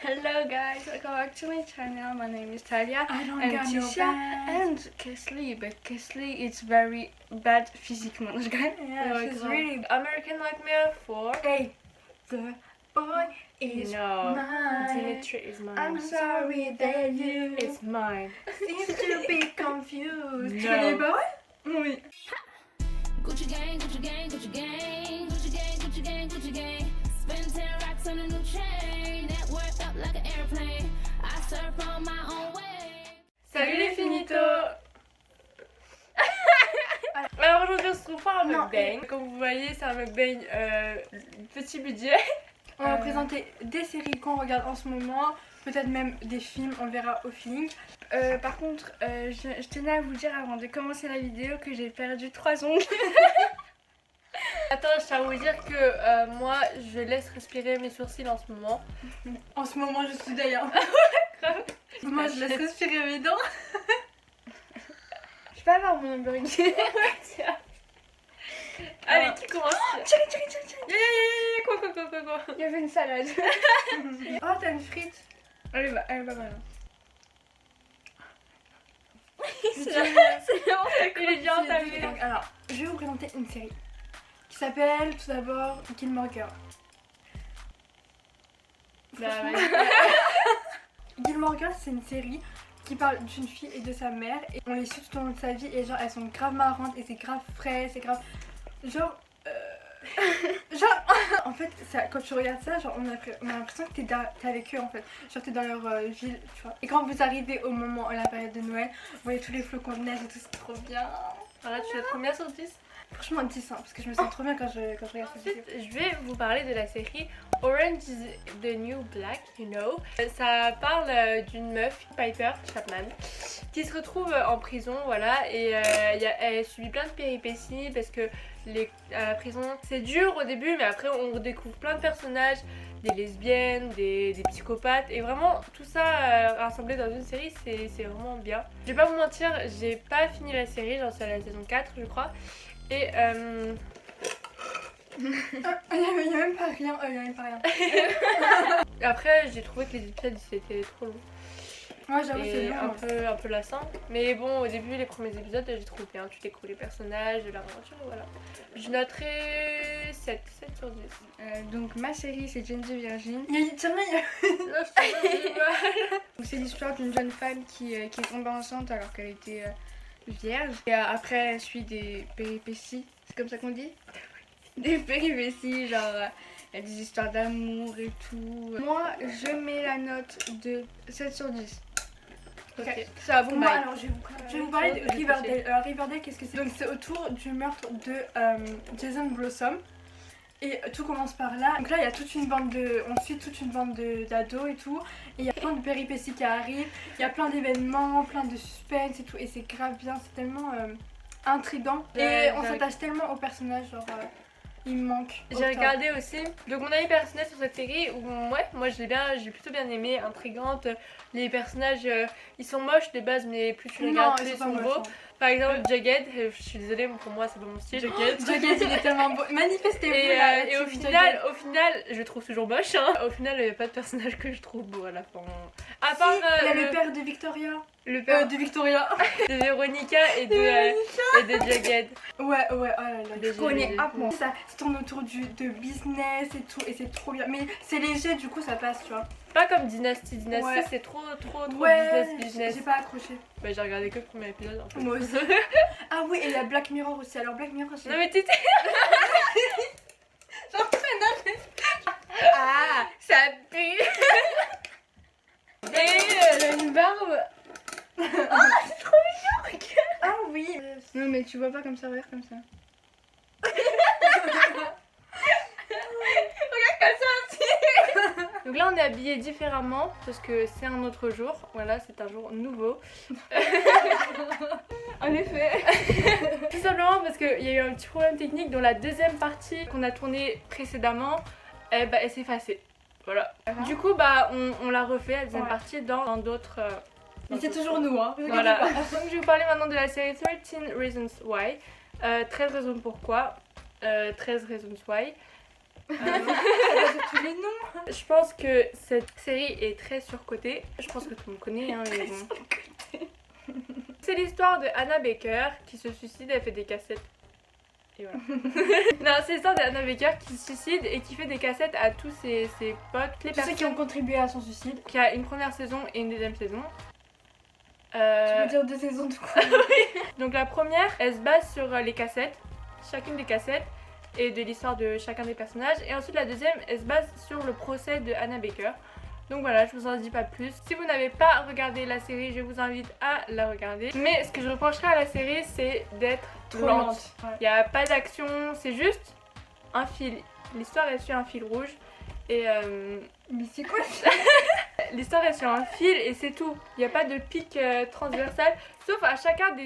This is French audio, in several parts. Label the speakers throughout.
Speaker 1: Hello guys, welcome back to my channel. My name is Talia
Speaker 2: I don't
Speaker 1: and
Speaker 2: got no
Speaker 1: Tisha
Speaker 2: bands.
Speaker 1: and Kesley, but Kesley is very bad physiquement.
Speaker 2: Yeah, she's really
Speaker 1: American Nightmare 4.
Speaker 2: Hey, the boy is
Speaker 1: No,
Speaker 2: mine.
Speaker 1: Dimitri is mine.
Speaker 2: I'm sorry that you
Speaker 1: It's mine.
Speaker 2: seem to be confused.
Speaker 1: No.
Speaker 2: Tu connais les paroles?
Speaker 1: Oui.
Speaker 3: Gucci gang, Gucci gang, Gucci gang, Gucci gang, Gucci gang, Gucci gang. Spend 10 racks on a new chain. Net worth up like an airplane. I surf on my own way.
Speaker 1: Salut les finitos. Alors aujourd'hui on se trouve pour un
Speaker 2: Non,
Speaker 1: mukbang. Comme vous voyez c'est un mukbang petit budget.
Speaker 2: On va présenter des séries qu'on regarde en ce moment, peut-être même des films, on verra au feeling.
Speaker 1: Par contre, je tenais à vous dire avant de commencer la vidéo que j'ai perdu 3 ongles. Attends, je tiens à vous dire que moi je laisse respirer mes sourcils en ce moment.
Speaker 2: En ce moment, je suis d'ailleurs. Moi, je laisse respirer mes dents.
Speaker 1: Je peux avoir mon hamburger. Tiens. Allez, qui commence?
Speaker 2: Tiens.
Speaker 1: Quoi. Il y avait une salade.
Speaker 2: Oh, t'as une frite.
Speaker 1: Elle va mal.
Speaker 2: C'est
Speaker 1: Il est bien entamé.
Speaker 2: Donc, alors, je vais vous présenter une série qui s'appelle tout d'abord Gilmore Girls. Gilmore Girls, c'est une série qui parle d'une fille et de sa mère et on les suit tout au long de sa vie et genre elles sont grave marrantes et c'est grave frais, c'est grave genre en fait ça, quand tu regardes ça genre on a l'impression que t'es avec eux en fait, genre t'es dans leur ville tu vois, et quand vous arrivez au moment à la période de Noël vous voyez tous les flocons de neige et tout, c'est trop bien.
Speaker 1: Voilà, tu as combien sur 10?
Speaker 2: Franchement 10 hein, parce que je me sens trop bien quand je regarde cette vidéo.
Speaker 1: Ensuite, je vais vous parler de la série Orange is the New Black, you know. Ça parle d'une meuf, Piper Chapman, qui se retrouve en prison, voilà, et elle subit plein de péripéties parce que à la prison, c'est dur au début, mais après on découvre plein de personnages, des lesbiennes, des psychopathes, et vraiment tout ça rassemblé dans une série, c'est vraiment bien. Je vais pas vous mentir, j'ai pas fini la série, j'en suis à la saison 4 je crois. Et
Speaker 2: Il y a même pas rien,
Speaker 1: après j'ai trouvé que les épisodes c'était trop long.
Speaker 2: Moi j'avoue c'est
Speaker 1: Et
Speaker 2: long.
Speaker 1: un peu lassant. Mais bon, au début les premiers épisodes j'ai trouvé bien, tu découvres les personnages, de l'aventure, voilà. Je noterai 7 sur 10. Donc ma série c'est Jane the Virgin. C'est l'histoire d'une jeune femme qui est tombée enceinte alors qu'elle était vierge. Et après elle suit des péripéties, c'est comme ça qu'on dit? Des péripéties, genre il y a des histoires d'amour et tout. Moi je mets la note de 7 sur 10. Ok, ça va bon
Speaker 2: Moi
Speaker 1: bail.
Speaker 2: alors je vais vous parler de Riverdale. Alors Riverdale qu'est-ce que c'est? Donc c'est autour du meurtre de Jason Blossom. Et tout commence par là. Donc là il y a toute une bande on suit toute une bande d'ados et tout. Et il y a plein de péripéties qui arrivent. Il y a plein d'événements, plein de suspense et tout. Et c'est grave bien, c'est tellement intriguant. Et on s'attache tellement aux personnages, genre il me manque.
Speaker 1: J'ai regardé aussi, donc mon avis personnel sur cette série, ouais, moi j'ai plutôt bien aimé, intrigante. Les personnages, ils sont moches de base, mais plus tu les regardes, plus ils sont beaux. Par exemple, Jughead, je suis désolée, pour moi c'est pas mon style.
Speaker 2: Jughead il est tellement beau. Manifestez-vous.
Speaker 1: Et au final, je le trouve toujours moche. Hein. Au final, il n'y a pas de personnage que je trouve beau à la fin. À part
Speaker 2: il y a le père de Victoria.
Speaker 1: Le père
Speaker 2: de Victoria.
Speaker 1: de Véronica et de Jughead.
Speaker 2: Ouais, oh là là, je connais
Speaker 1: à
Speaker 2: fond. Ça tourne autour de business et tout, et c'est trop bien. Mais c'est léger, du coup ça passe, tu vois.
Speaker 1: Pas comme Dynasty. Dynasty,
Speaker 2: ouais.
Speaker 1: c'est trop business.
Speaker 2: J'ai pas accroché.
Speaker 1: Bah, j'ai regardé que le premier épisode en fait.
Speaker 2: Moi aussi. Ah oui, et il y a Black Mirror aussi. Alors Black Mirror,
Speaker 1: Non mais t'étais...
Speaker 2: Genre
Speaker 1: Ah, ça pue. Et elle a une barbe.
Speaker 2: Oh, c'est trop mignon. Ah oui.
Speaker 1: Non mais tu vois pas comme ça, regarde comme ça.
Speaker 2: Regarde comme ça aussi.
Speaker 1: Donc là on est habillés différemment parce que c'est un autre jour. Voilà, c'est un jour nouveau.
Speaker 2: En effet.
Speaker 1: Tout simplement parce qu'il y a eu un petit problème technique dans la deuxième partie qu'on a tournée précédemment. Elle s'est effacée. Voilà. Du coup bah on l'a refait la deuxième partie dans d'autres...
Speaker 2: Mais c'est toujours nous, hein.
Speaker 1: Voilà. Donc je vais vous parler maintenant de la série 13 Reasons Why. 13 raisons pourquoi. 13 Reasons Why.
Speaker 2: tous les noms.
Speaker 1: Je pense que cette série est très surcotée. Je pense que tout le monde connaît, hein, mais bon. C'est l'histoire de Hannah Baker qui se suicide, elle fait des cassettes. Et voilà. Non, c'est l'histoire de Hannah Baker qui se suicide et qui fait des cassettes à tous ses potes, les
Speaker 2: Tous ceux qui ont contribué à son suicide.
Speaker 1: Qui a une première saison et une deuxième saison.
Speaker 2: Tu veux dire 2 saisons de quoi?
Speaker 1: Donc la première, elle se base sur les cassettes, chacune des cassettes, et de l'histoire de chacun des personnages. Et ensuite la deuxième, elle se base sur le procès de Hannah Baker. Donc voilà, je vous en dis pas plus. Si vous n'avez pas regardé la série, je vous invite à la regarder. Mais ce que je reprocherai à la série, c'est d'être
Speaker 2: Trop
Speaker 1: lente.
Speaker 2: lente. Ouais.
Speaker 1: Il n'y a pas d'action, c'est juste un fil. L'histoire est sur un fil rouge. Et
Speaker 2: Mais c'est quoi?
Speaker 1: l'histoire est sur un fil et c'est tout. Il n'y a pas de pic transversal, sauf à chacun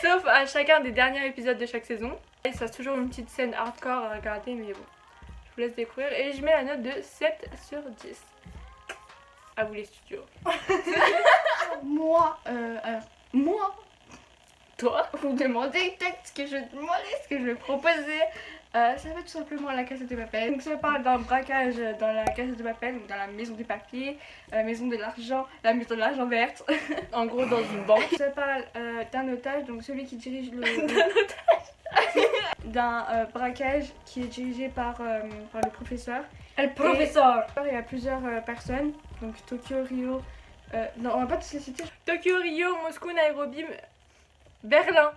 Speaker 1: sauf à chacun des derniers épisodes de chaque saison. Il se passe toujours une petite scène hardcore à regarder, mais bon, je vous laisse découvrir. Et je mets la note de 7 sur 10. À vous les studios.
Speaker 4: Moi,
Speaker 1: Toi?
Speaker 4: vous me demandez peut-être ce que je demandais, ce que je proposais. Ça va tout simplement la Casa de Papel. Donc ça parle d'un braquage dans la Casa de Papel, donc dans la maison des papiers, la maison de l'argent, la maison de l'argent verte.
Speaker 1: En gros, dans une banque.
Speaker 4: Ça parle d'un otage, donc celui qui dirige le... d'un braquage qui est dirigé par le professeur.
Speaker 2: Le professeur.
Speaker 4: Il y a plusieurs personnes, donc Tokyo, Rio... non, on va pas tous les citer.
Speaker 1: Tokyo, Rio, Moscou, Nairobi, Berlin.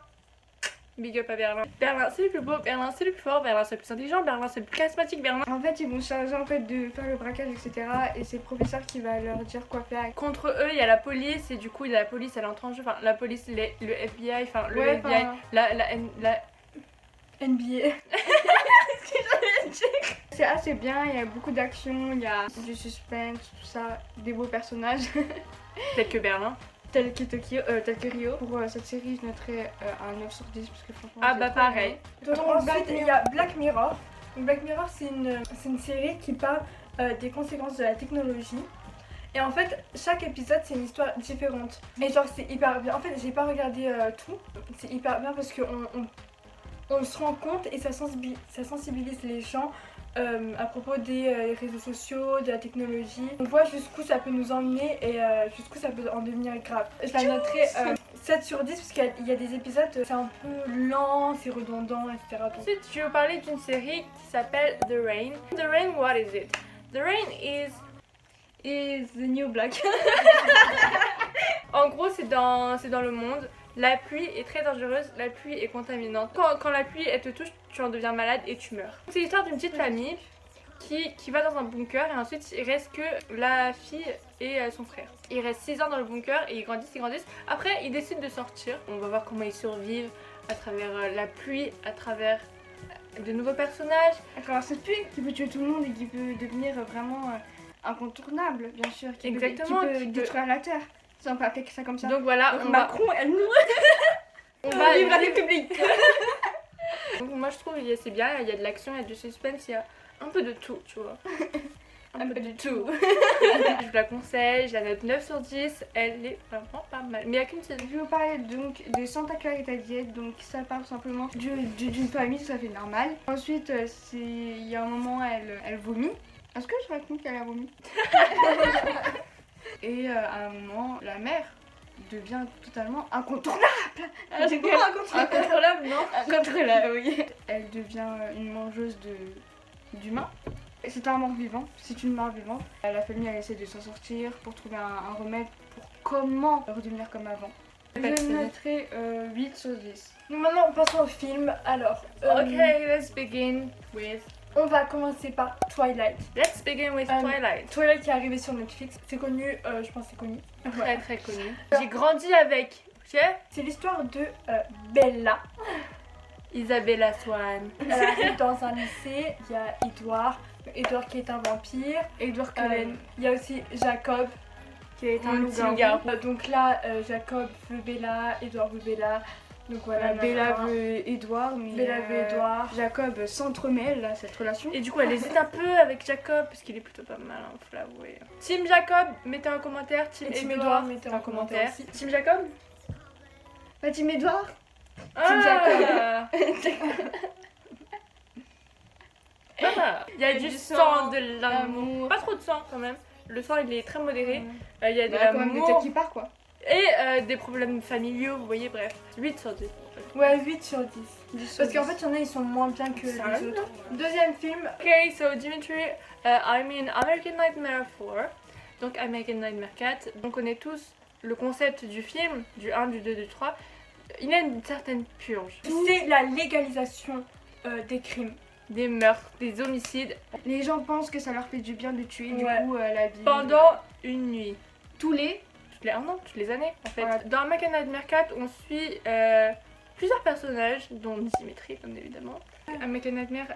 Speaker 1: Big up à Berlin. Berlin, c'est le plus beau, Berlin, c'est le plus fort, Berlin, c'est le plus intelligent, Berlin, c'est le plus charismatique, Berlin.
Speaker 4: En fait, ils vont se charger en fait de faire le braquage, etc. Et c'est le professeur qui va leur dire quoi faire.
Speaker 1: Contre eux, il y a la police, et du coup, la police, elle entre en jeu. Enfin, la police, le FBI, enfin, le
Speaker 4: Ouais,
Speaker 1: FBI,
Speaker 4: enfin,
Speaker 1: la
Speaker 2: NBA.
Speaker 4: c'est assez bien, il y a beaucoup d'action, il y a du suspense, tout ça, des beaux personnages,
Speaker 1: Peut-être que Berlin.
Speaker 4: tels que Tokyo, tel que Rio. Pour cette série, je noterais un 9 sur 10 parce que franchement.
Speaker 1: Ah
Speaker 4: j'ai
Speaker 1: bah
Speaker 4: trop
Speaker 1: pareil.
Speaker 4: aimé.
Speaker 2: Donc ensuite il y a Black Mirror. Donc, Black Mirror c'est une série qui parle des conséquences de la technologie. Et en fait chaque épisode c'est une histoire différente. Et genre c'est hyper bien. En fait j'ai pas regardé tout. C'est hyper bien parce on se rend compte et ça sensibilise les gens à propos des réseaux sociaux, de la technologie. On voit jusqu'où ça peut nous emmener et jusqu'où ça peut en devenir grave. Je la noterai 7 sur 10 parce qu'il y a des épisodes, c'est un peu lent, c'est redondant, etc. Donc,
Speaker 1: Ensuite, je vais vous parler d'une série qui s'appelle The Rain. The Rain, what is it? The Rain is
Speaker 4: The New Black.
Speaker 1: En gros, c'est dans le monde. La pluie est très dangereuse, la pluie est contaminante. Quand la pluie elle te touche, tu en deviens malade et tu meurs. C'est l'histoire d'une petite famille qui va dans un bunker et ensuite il reste que la fille et son frère. Ils restent 6 ans dans le bunker et ils grandissent. Après, ils décident de sortir. On va voir comment ils survivent à travers la pluie, à travers de nouveaux personnages.
Speaker 4: Alors cette pluie qui peut tuer tout le monde et qui peut devenir vraiment incontournable, bien sûr.
Speaker 1: Exactement,
Speaker 4: Qui peut
Speaker 1: qui peut-
Speaker 4: détruire la Terre. Si on peut appeler ça comme ça.
Speaker 1: Donc voilà,
Speaker 4: Donc
Speaker 1: on va
Speaker 4: Macron, elle nous
Speaker 1: vivre
Speaker 4: la République.
Speaker 1: Donc moi je trouve que c'est bien, il y a de l'action, il y a du suspense, il y a un peu de tout, tu vois. Un peu de tout. Je vous la conseille, je la note 9 sur 10, elle est vraiment pas mal. Mais il n'y a qu'une saison.
Speaker 4: Je vais vous parler donc de Santa Clarita Diet, donc ça parle simplement d'une famille tout à fait normale. Ensuite, il y a un moment, elle vomit. Est-ce que je raconte qu'elle a vomi? Et à un moment, la mère devient totalement incontournable.
Speaker 2: incontrôlable, non?
Speaker 4: Incontrôlable, oui. Elle devient une mangeuse d'humains. C'est un mort-vivant, c'est une mort-vivante. La famille, elle essaie de s'en sortir pour trouver un remède pour comment redevenir comme avant. Je noterai 8 sur 10.
Speaker 2: Donc maintenant passons au film. Alors,
Speaker 1: Ok, let's begin with
Speaker 2: on va commencer par Twilight.
Speaker 1: Twilight.
Speaker 2: Twilight qui est arrivé sur Netflix. C'est connu, je pense que c'est connu.
Speaker 1: Très très connu. J'ai grandi avec, ok?
Speaker 2: C'est l'histoire de Bella.
Speaker 1: Isabella Swan.
Speaker 2: Elle arrive dans un lycée, il y a Edward qui est un vampire,
Speaker 4: Edward Cullen.
Speaker 2: il y a aussi Jacob qui est un
Speaker 1: Un petit
Speaker 2: loup-garou.
Speaker 1: loup-garou.
Speaker 2: Donc là, Jacob veut Bella, Edward veut Bella. Donc voilà,
Speaker 4: Bella veut Edward, mais
Speaker 2: Bella veut Edward.
Speaker 4: Jacob s'entremêle à cette relation.
Speaker 1: Et du coup, elle hésite un peu avec Jacob parce qu'il est plutôt pas mal, hein, faut l'avouer. Team Jacob, mettez un commentaire. Team
Speaker 2: Et Team
Speaker 1: Edward,
Speaker 2: Edward, mettez un commentaire aussi.
Speaker 1: Team Jacob.
Speaker 4: Team Edward.
Speaker 1: Ah
Speaker 4: Jacob.
Speaker 1: Il y a du sang, de l'amour. Pas trop de sang quand même. Le sang il est très modéré. Il y a de
Speaker 4: quand même des têtes
Speaker 1: l'amour.
Speaker 4: qui partent quoi.
Speaker 1: Et des problèmes familiaux, vous voyez, bref. 8 sur 10.
Speaker 2: Ouais, 8 sur 10.
Speaker 4: 10 sur
Speaker 2: Parce qu'en
Speaker 4: 10.
Speaker 2: fait, il y en a, ils sont moins bien que
Speaker 1: Ça
Speaker 2: les
Speaker 1: va,
Speaker 2: autres. Deuxième film,
Speaker 1: Ok, so Dimitri, I'm in American Nightmare 4. Donc American Nightmare 4. On connaît tous le concept du film, du 1, du 2, du 3. Il y a une certaine purge.
Speaker 2: c'est la légalisation des crimes.
Speaker 1: Des meurtres, des homicides
Speaker 4: Les gens pensent que ça leur fait du bien de tuer, du
Speaker 2: Ouais.
Speaker 4: coup la vie.
Speaker 1: pendant une nuit.
Speaker 4: tous les.
Speaker 1: Toutes les 1 an, toutes les années en fait.
Speaker 4: Voilà.
Speaker 1: Dans American Nightmare 4, on suit plusieurs personnages, dont Dimitri, bien évidemment. American Nightmare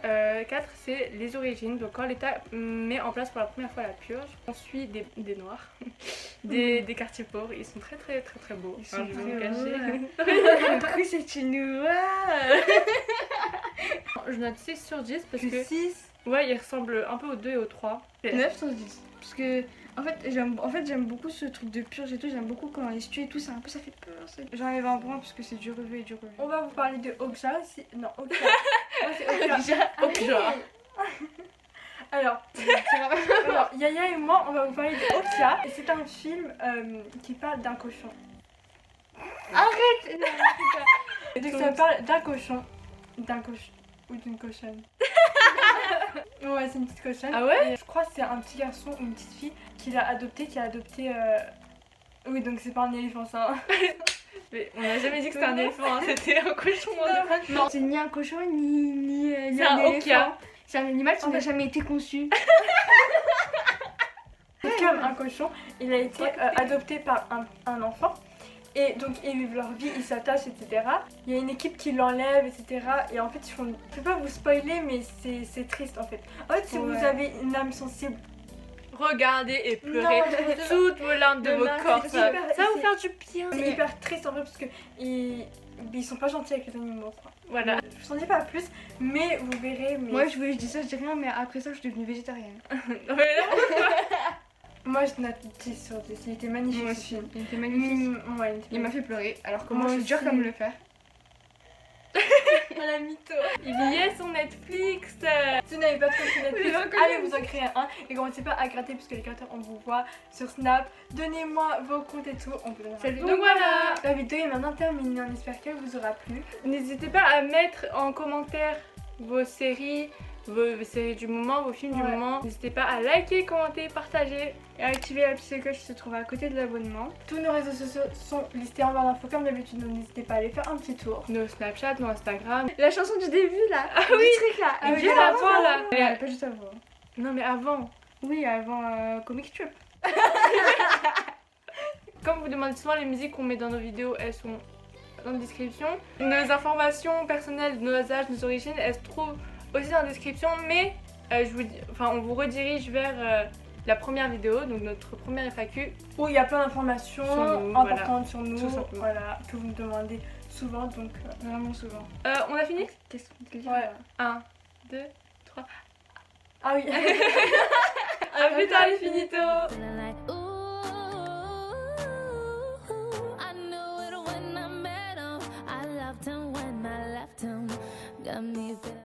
Speaker 1: 4, c'est les origines. Donc, quand l'État met en place pour la première fois la purge, on suit des noirs, des quartiers pauvres. Ils sont très, très, très, très beaux.
Speaker 4: Ils sont
Speaker 1: Je vais
Speaker 4: très
Speaker 1: vous
Speaker 4: beaux,
Speaker 1: cacher.
Speaker 4: Cru c'est une noire.
Speaker 1: Je note 6 sur 10 parce que
Speaker 2: 6.
Speaker 1: ouais, il ressemble un peu au 2 et au 3.
Speaker 4: 9 sur 10. Parce que en fait j'aime beaucoup ce truc de purge et tout, j'aime beaucoup quand ils se tuent et tout, ça un peu ça fait peur. J'enlève un point parce que c'est du revu et du revu.
Speaker 2: On va vous parler de Okja aussi. Non, Okja. Moi, c'est Okja.
Speaker 1: Okja.
Speaker 2: Alors, Yaya et moi, on va vous parler de Okja. Et c'est un film qui parle d'un cochon.
Speaker 4: Arrête.
Speaker 2: Et donc, ça parle d'un cochon. D'un cochon. Ou d'une cochonne. Ouais, c'est une petite cochonne.
Speaker 1: Ah ouais?
Speaker 2: Et je crois que c'est un petit garçon ou une petite fille qui l'a adopté, Oui, donc c'est pas un éléphant, ça.
Speaker 1: Mais on n'a jamais dit que c'était un éléphant, hein, c'était un cochon.
Speaker 4: Non, c'est ni un cochon ni
Speaker 1: C'est
Speaker 4: un
Speaker 1: un
Speaker 4: éléphant.
Speaker 1: oka.
Speaker 4: C'est un animal qui
Speaker 2: En
Speaker 4: n'a
Speaker 2: fait-
Speaker 4: jamais été conçu.
Speaker 2: C'est comme un cochon, il a été adopté par un enfant. Et donc ils vivent leur vie, ils s'attachent, etc. Il y a une équipe qui l'enlève, etc. Et en fait, ils font... Je peux pas vous spoiler, mais c'est triste en fait. En fait, si
Speaker 4: Ouais.
Speaker 2: vous avez une âme sensible,
Speaker 1: Regardez et pleurez
Speaker 2: Non,
Speaker 1: toutes vos larmes de
Speaker 2: de
Speaker 1: vos
Speaker 2: ma-
Speaker 1: corps.
Speaker 2: c'est
Speaker 1: Ça
Speaker 2: hyper-
Speaker 1: va vous
Speaker 2: c'est-
Speaker 1: faire du bien.
Speaker 2: c'est
Speaker 1: Mais
Speaker 2: hyper triste en vrai parce que ils sont pas gentils avec les animaux. Quoi.
Speaker 1: voilà.
Speaker 2: Je vous en dis pas plus, mais vous verrez. Mais...
Speaker 4: Moi je dis ça, je dis rien, mais après ça je suis devenue végétarienne.
Speaker 2: Moi, je note 10 sur 10. Il était magnifique.
Speaker 4: Moi
Speaker 2: ce
Speaker 4: aussi,
Speaker 2: film.
Speaker 4: il était magnifique.
Speaker 2: Ouais, il était
Speaker 4: Il m'a fait pleurer, alors que
Speaker 2: Moi
Speaker 4: moi c'est dur
Speaker 2: aussi.
Speaker 4: comme le faire.
Speaker 2: la mytho.
Speaker 1: Il y est sur Netflix.
Speaker 2: Si vous n'avez pas trop sur Netflix,
Speaker 1: Mais
Speaker 2: allez vous en créer un et commencez pas à gratter puisque les créateurs on vous voit sur Snap. Donnez-moi vos comptes et tout, on peut donner un
Speaker 1: Salut.
Speaker 2: don.
Speaker 1: Donc voilà.
Speaker 2: La vidéo est maintenant terminée, on espère qu'elle vous aura plu.
Speaker 1: N'hésitez pas à mettre en commentaire vos séries du moment, vos films du
Speaker 2: Ouais.
Speaker 1: moment. N'hésitez pas à liker, commenter, partager.
Speaker 4: Et activer la petite cloche qui se trouve à côté de l'abonnement.
Speaker 2: Tous nos réseaux sociaux sont listés en barre d'infos comme d'habitude, donc n'hésitez pas à aller faire un petit tour.
Speaker 1: Nos Snapchat, nos Instagram.
Speaker 4: La chanson du début là.
Speaker 1: Ah oui.
Speaker 4: Le truc là.
Speaker 1: Ah oui,
Speaker 4: Juste
Speaker 1: avant, là.
Speaker 4: Ouais, pas juste avant.
Speaker 1: Non mais avant.
Speaker 4: Oui, avant Comic Strip.
Speaker 1: Comme vous demandez souvent, les musiques qu'on met dans nos vidéos, elles sont dans la description. Nos informations personnelles, nos âges, nos origines, elles se trouvent aussi dans la description, mais on vous redirige vers la première vidéo, donc notre première FAQ.
Speaker 2: Où il y a plein d'informations
Speaker 1: Sur nous,
Speaker 2: importantes
Speaker 1: voilà.
Speaker 2: sur nous,
Speaker 1: Tout simplement.
Speaker 2: voilà, que vous me demandez souvent, donc
Speaker 4: Vraiment souvent.
Speaker 1: On a fini?
Speaker 4: Qu'est-ce que tu
Speaker 2: ouais.
Speaker 1: 1, 2, 3.
Speaker 2: Ah oui.
Speaker 1: À plus tard les finitos!
Speaker 3: La